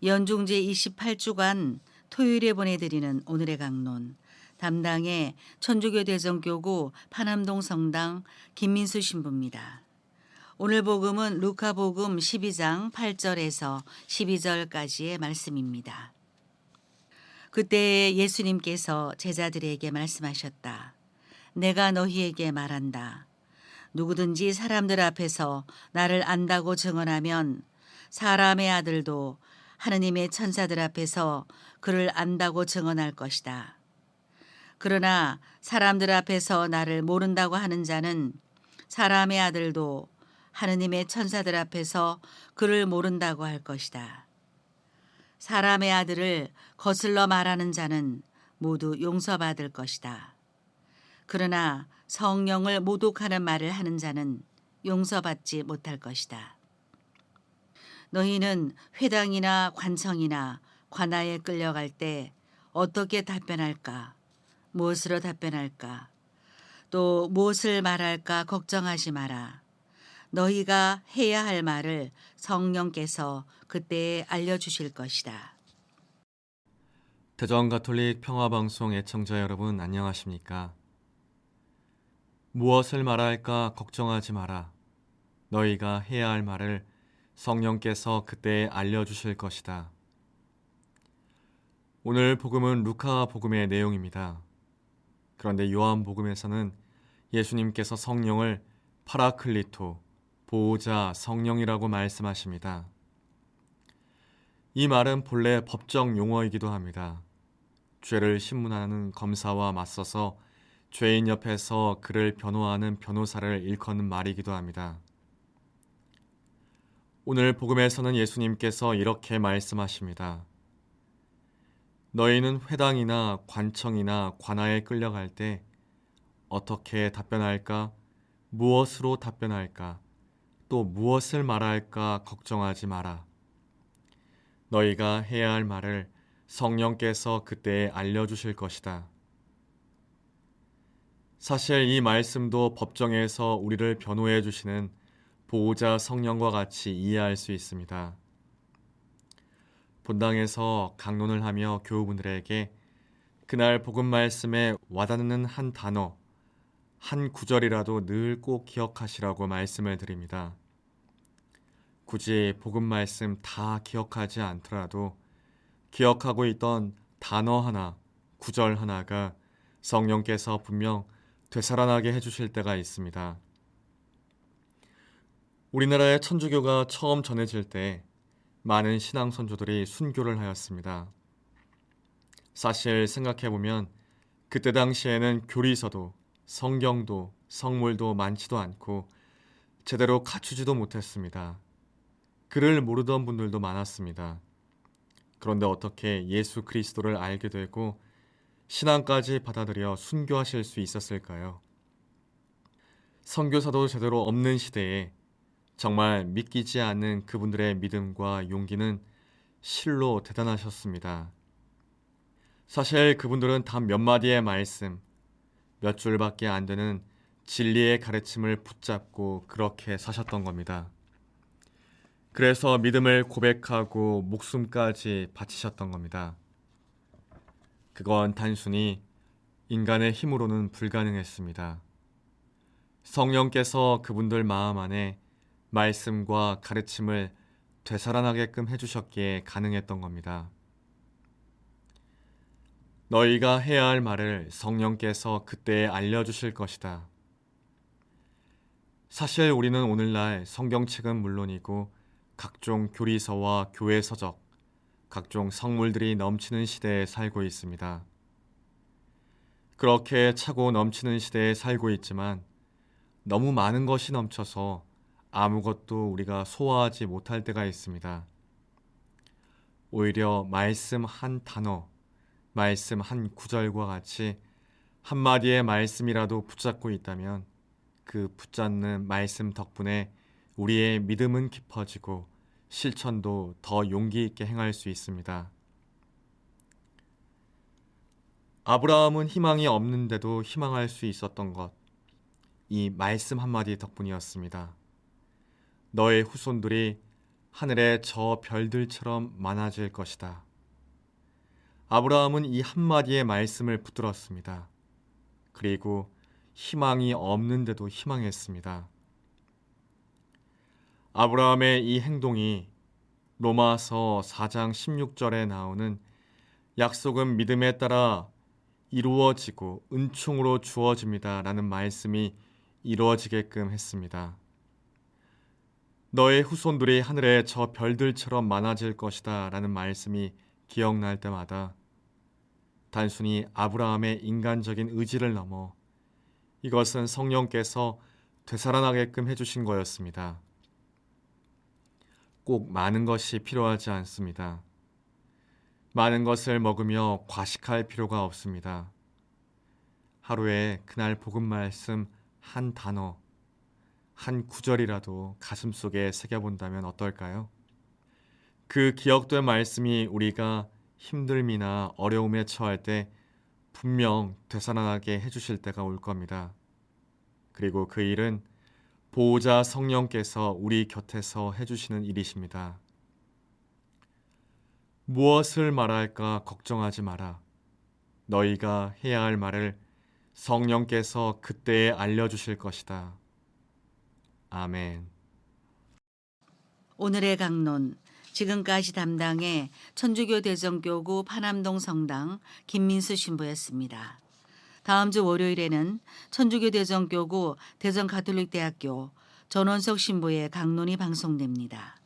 연중 제28주간 토요일에 보내드리는 오늘의 강론, 담당의 천주교 대전교구 파남동 성당 김민수 신부입니다. 오늘 복음은 루카복음 12장 8절에서 12절까지의 말씀입니다. 그때 예수님께서 제자들에게 말씀하셨다. 내가 너희에게 말한다. 누구든지 사람들 앞에서 나를 안다고 증언하면 사람의 아들도 하느님의 천사들 앞에서 그를 안다고 증언할 것이다. 그러나 사람들 앞에서 나를 모른다고 하는 자는 사람의 아들도 하느님의 천사들 앞에서 그를 모른다고 할 것이다. 사람의 아들을 거슬러 말하는 자는 모두 용서받을 것이다. 그러나 성령을 모독하는 말을 하는 자는 용서받지 못할 것이다. 너희는 회당이나 관청이나 관아에 끌려갈 때 어떻게 답변할까? 무엇으로 답변할까? 또 무엇을 말할까 걱정하지 마라. 너희가 해야 할 말을 성령께서 그때에 알려주실 것이다. 대전가톨릭 평화방송 애청자 여러분 안녕하십니까? 무엇을 말할까 걱정하지 마라. 너희가 해야 할 말을 성령께서 그때에 알려주실 것이다. 오늘 복음은 루카 복음의 내용입니다. 그런데 요한 복음에서는 예수님께서 성령을 파라클리토, 보호자 성령이라고 말씀하십니다. 이 말은 본래 법정 용어이기도 합니다. 죄를 신문하는 검사와 맞서서 죄인 옆에서 그를 변호하는 변호사를 일컫는 말이기도 합니다. 오늘 복음에서는 예수님께서 이렇게 말씀하십니다. 너희는 회당이나 관청이나 관아에 끌려갈 때 어떻게 답변할까? 무엇으로 답변할까? 또 무엇을 말할까 걱정하지 마라. 너희가 해야 할 말을 성령께서 그때에 알려주실 것이다. 사실 이 말씀도 법정에서 우리를 변호해 주시는 보호자 성령과 같이 이해할 수 있습니다. 본당에서 강론을 하며 교우분들에게 그날 복음 말씀에 와닿는 한 단어, 한 구절이라도 늘 꼭 기억하시라고 말씀을 드립니다. 굳이 복음 말씀 다 기억하지 않더라도 기억하고 있던 단어 하나, 구절 하나가 성령께서 분명 되살아나게 해주실 때가 있습니다. 우리나라의 천주교가 처음 전해질 때 많은 신앙 선조들이 순교를 하였습니다. 사실 생각해보면 그때 당시에는 교리서도 성경도 성물도 많지도 않고 제대로 갖추지도 못했습니다. 글을 모르던 분들도 많았습니다. 그런데 어떻게 예수 그리스도를 알게 되고 신앙까지 받아들여 순교하실 수 있었을까요? 선교사도 제대로 없는 시대에 정말 믿기지 않는 그분들의 믿음과 용기는 실로 대단하셨습니다. 사실 그분들은 단 몇 마디의 말씀, 몇 줄밖에 안 되는 진리의 가르침을 붙잡고 그렇게 사셨던 겁니다. 그래서 믿음을 고백하고 목숨까지 바치셨던 겁니다. 그건 단순히 인간의 힘으로는 불가능했습니다. 성령께서 그분들 마음 안에 말씀과 가르침을 되살아나게끔 해주셨기에 가능했던 겁니다. 너희가 해야 할 말을 성령께서 그때에 알려주실 것이다. 사실 우리는 오늘날 성경책은 물론이고 각종 교리서와 교회 서적, 각종 성물들이 넘치는 시대에 살고 있습니다. 그렇게 차고 넘치는 시대에 살고 있지만 너무 많은 것이 넘쳐서 아무것도 우리가 소화하지 못할 때가 있습니다. 오히려 말씀 한 단어, 말씀 한 구절과 같이 한마디의 말씀이라도 붙잡고 있다면 그 붙잡는 말씀 덕분에 우리의 믿음은 깊어지고 실천도 더 용기 있게 행할 수 있습니다. 아브라함은 희망이 없는데도 희망할 수 있었던 것, 이 말씀 한마디 덕분이었습니다. 너의 후손들이 하늘의 저 별들처럼 많아질 것이다. 아브라함은 이 한마디의 말씀을 붙들었습니다. 그리고 희망이 없는데도 희망했습니다. 아브라함의 이 행동이 로마서 4장 16절에 나오는 약속은 믿음에 따라 이루어지고 은총으로 주어집니다 라는 말씀이 이루어지게끔 했습니다. 너의 후손들이 하늘의 저 별들처럼 많아질 것이다 라는 말씀이 기억날 때마다 단순히 아브라함의 인간적인 의지를 넘어 이것은 성령께서 되살아나게끔 해주신 거였습니다. 꼭 많은 것이 필요하지 않습니다. 많은 것을 먹으며 과식할 필요가 없습니다. 하루에 그날 복음 말씀 한 단어, 한 구절이라도 가슴속에 새겨본다면 어떨까요? 그 기억된 말씀이 우리가 힘듦이나 어려움에 처할 때 분명 되살아나게 해주실 때가 올 겁니다. 그리고 그 일은 보호자 성령께서 우리 곁에서 해주시는 일이십니다. 무엇을 말할까 걱정하지 마라. 너희가 해야 할 말을 성령께서 그때에 알려주실 것이다. 아멘. 오늘의 강론, 지금까지 담당해 천주교 대전교구 파남동 성당 김민수 신부였습니다. 다음 주 월요일에는 천주교 대전교구 대전가톨릭대학교 전원석 신부의 강론이 방송됩니다.